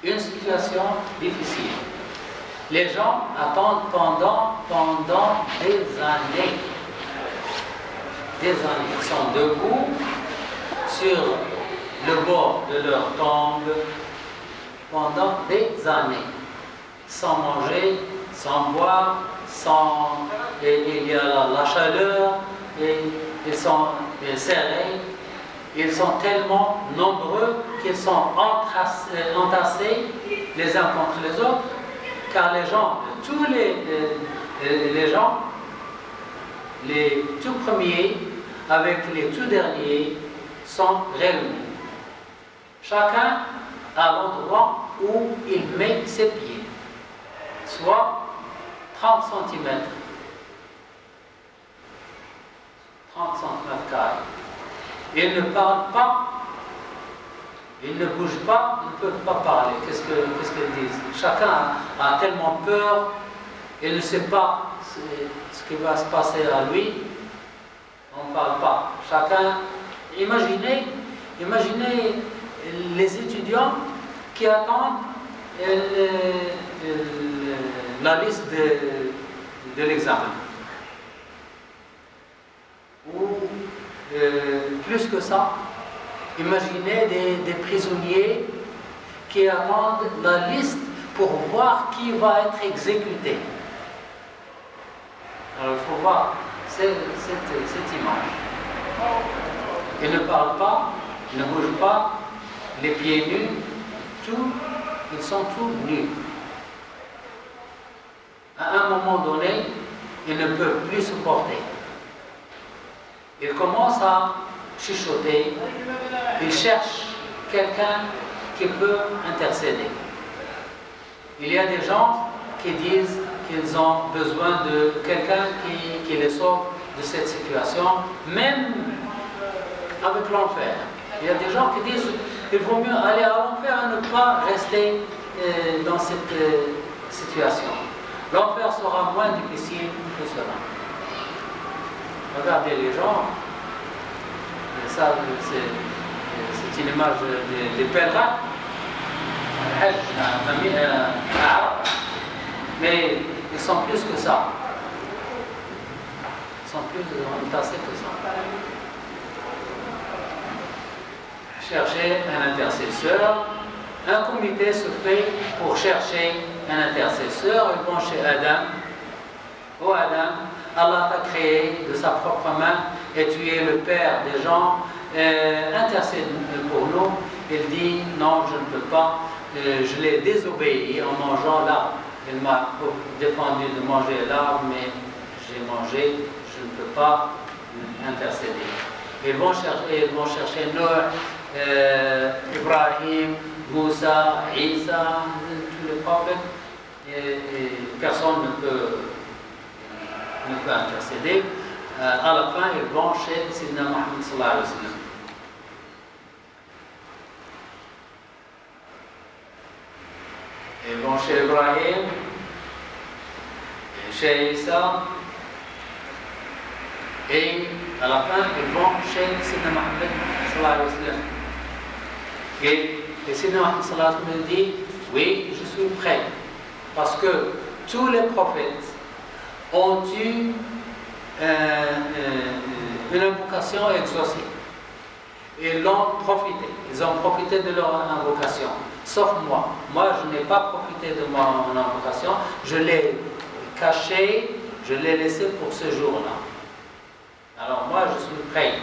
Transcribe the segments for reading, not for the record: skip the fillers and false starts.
une situation difficile. Les gens attendent pendant des années. Des années. Ils sont debout sur le bord de leur tombe pendant des années, sans manger, sans boire, et il y a la chaleur, et ils sont serrés. Ils sont tellement nombreux qu'ils sont entassés les uns contre les autres, car les gens, tous les gens, les tout premiers avec les tout derniers, sont réunis. Chacun à l'endroit où il met ses pieds, soit 30 cm. 30 cm carrés. Ils ne parlent pas, ils ne bougent pas, ils ne peuvent pas parler. Qu'est-ce qu'ils disent? Chacun a tellement peur, il ne sait pas ce qui va se passer à lui. On ne parle pas. Chacun, imaginez les étudiants qui attendent la liste de l'examen. Ou plus que ça, imaginez des prisonniers qui attendent la liste pour voir qui va être exécuté. Alors il faut voir cette image. Ils ne parlent pas, ils ne bougent pas, les pieds nus, ils sont tous nus. À un moment donné, ils ne peuvent plus supporter. Ils commencent à chuchoter, ils cherchent quelqu'un qui peut intercéder. Il y a des gens qui disent qu'ils ont besoin de quelqu'un qui les sauve de cette situation, même avec l'enfer. Il y a des gens qui disent qu'il vaut mieux aller à l'enfer et ne pas rester dans cette situation. L'enfer sera moins difficile que cela. Regardez les gens, ça c'est une image des pèlerins, mais ils sont plus que ça. Ils sont plus entassés que ça. Chercher un intercesseur. Un comité se fait pour chercher un intercesseur. Ils vont chez Adam. Oh Adam, Allah t'a créé de sa propre main et tu es le père des gens. Intercède pour nous. Il dit non, je ne peux pas. Je l'ai désobéi en mangeant l'arbre. Il m'a défendu de manger l'arbre, mais j'ai mangé. Je ne peux pas intercéder. Ils vont chercher Noé, Ibrahim, Moussa, Isa, tous les prophètes, et personne ne peut intercéder. À la fin, ils vont chez Sidna Muhammad sallallahu alayhi wa sallam. Ils vont chez Ibrahim, chez Isa, et à la fin, ils vont chez Sidna Muhammad sallallahu alayhi wa sallam. Et Sidna Muhammad sallallahu alayhi wa sallam dit, oui, je suis prêt, parce que tous les prophètes ont eu une invocation exaucée. Ils l'ont profité, ils ont profité de leur invocation, sauf moi. Moi, je n'ai pas profité de mon invocation, je l'ai caché, je l'ai laissé pour ce jour-là. Alors moi, je suis prêt.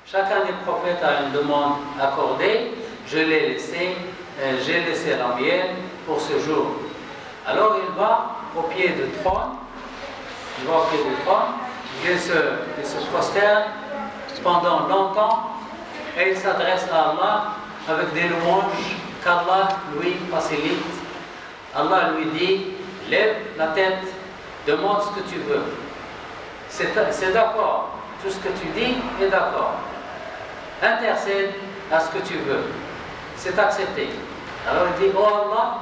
Chacun des prophètes a une demande accordée, je l'ai laissé, j'ai laissé la mienne pour ce jour. Alors il va au pied du trône, il se prosterne pendant longtemps et il s'adresse à Allah avec des louanges qu'Allah lui facilite. Allah lui dit, lève la tête, demande ce que tu veux. C'est d'accord, tout ce que tu dis est d'accord. Intercède à ce que tu veux, c'est accepté. Alors il dit, oh Allah,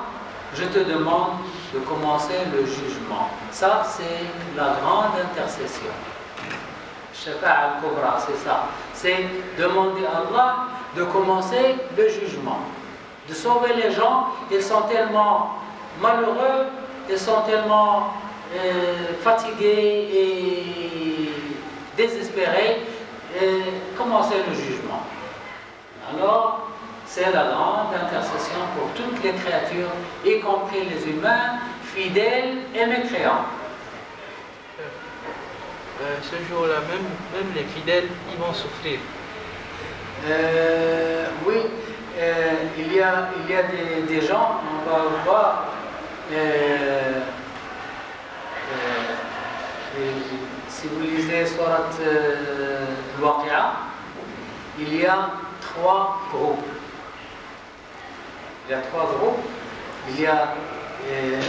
je te demande de commencer le jugement. Ça, c'est la grande intercession. Shafa'a al-Kubra, c'est ça. C'est demander à Allah de commencer le jugement. de sauver les gens. Ils sont tellement malheureux, ils sont tellement fatigués et désespérés. Comment c'est le jugement? Alors, c'est la grande intercession pour toutes les créatures, y compris les humains, fidèles et mécréants. Ce jour-là, même les fidèles, ils vont souffrir. Oui, il y a des gens, on va voir, si vous lisez Surat Al-Waqi'a, il y a 3 groupes. Il y a 3 groupes. Il y a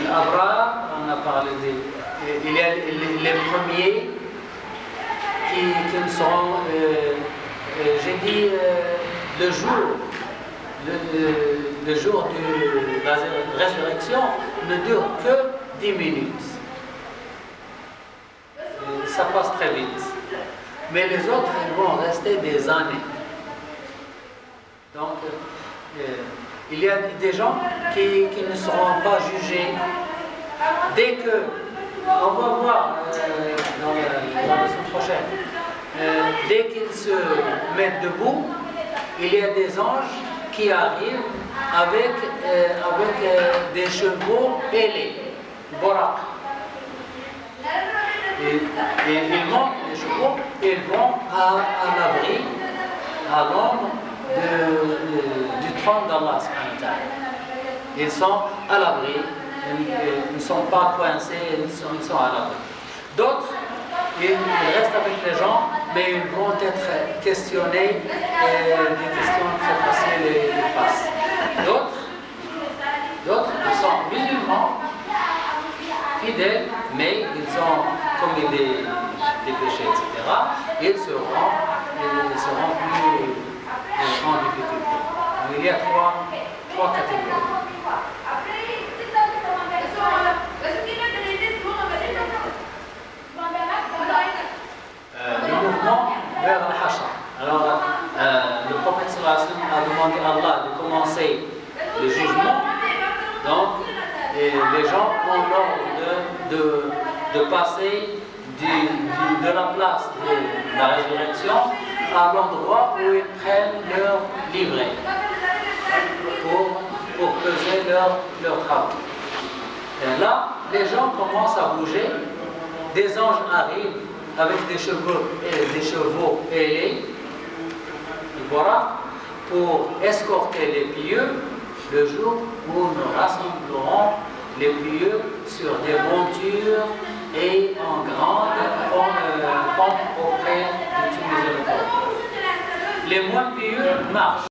l'Abrar, on a parlé il y a les premiers qui ne seront, j'ai dit, le jour de la résurrection ne dure que 10 minutes. Ça passe très vite. Mais les autres, ils vont rester des années. Donc, il y a des gens qui ne seront pas jugés. Dès que, on va voir dans la semaine prochaine, dès qu'ils se mettent debout, il y a des anges qui arrivent avec des chevaux ailés, borak. Et ils montent les chevaux et ils vont à l'abri, à l'ombre du trône d'Allah. Ils sont à l'abri, ils ne sont pas coincés, ils sont à l'abri. D'autres, ils restent avec les gens, mais ils vont être questionnés, des questions très faciles et passent. D'autres, ils sont musulmans, fidèles, mais ils ont commis des péchés, etc. Ils seront plus en difficulté. Donc, il y a trois catégories. Le mouvement vers Al-Hashr. Alors, le prophète sallallahu alayhi wa sallam a demandé à Allah de commencer le jugement. Donc, les gens ont l'ordre de passer de la place de la résurrection à l'endroit où ils prennent leur livret pour peser leur travail. Et là, les gens commencent à bouger, des anges arrivent avec des chevaux ailés, voilà, pour escorter les pieux le jour où nous rassemblerons les pieux sur des montures et en grande pompe auprès du Tout-Miséricordieux. Les moins pieux marchent.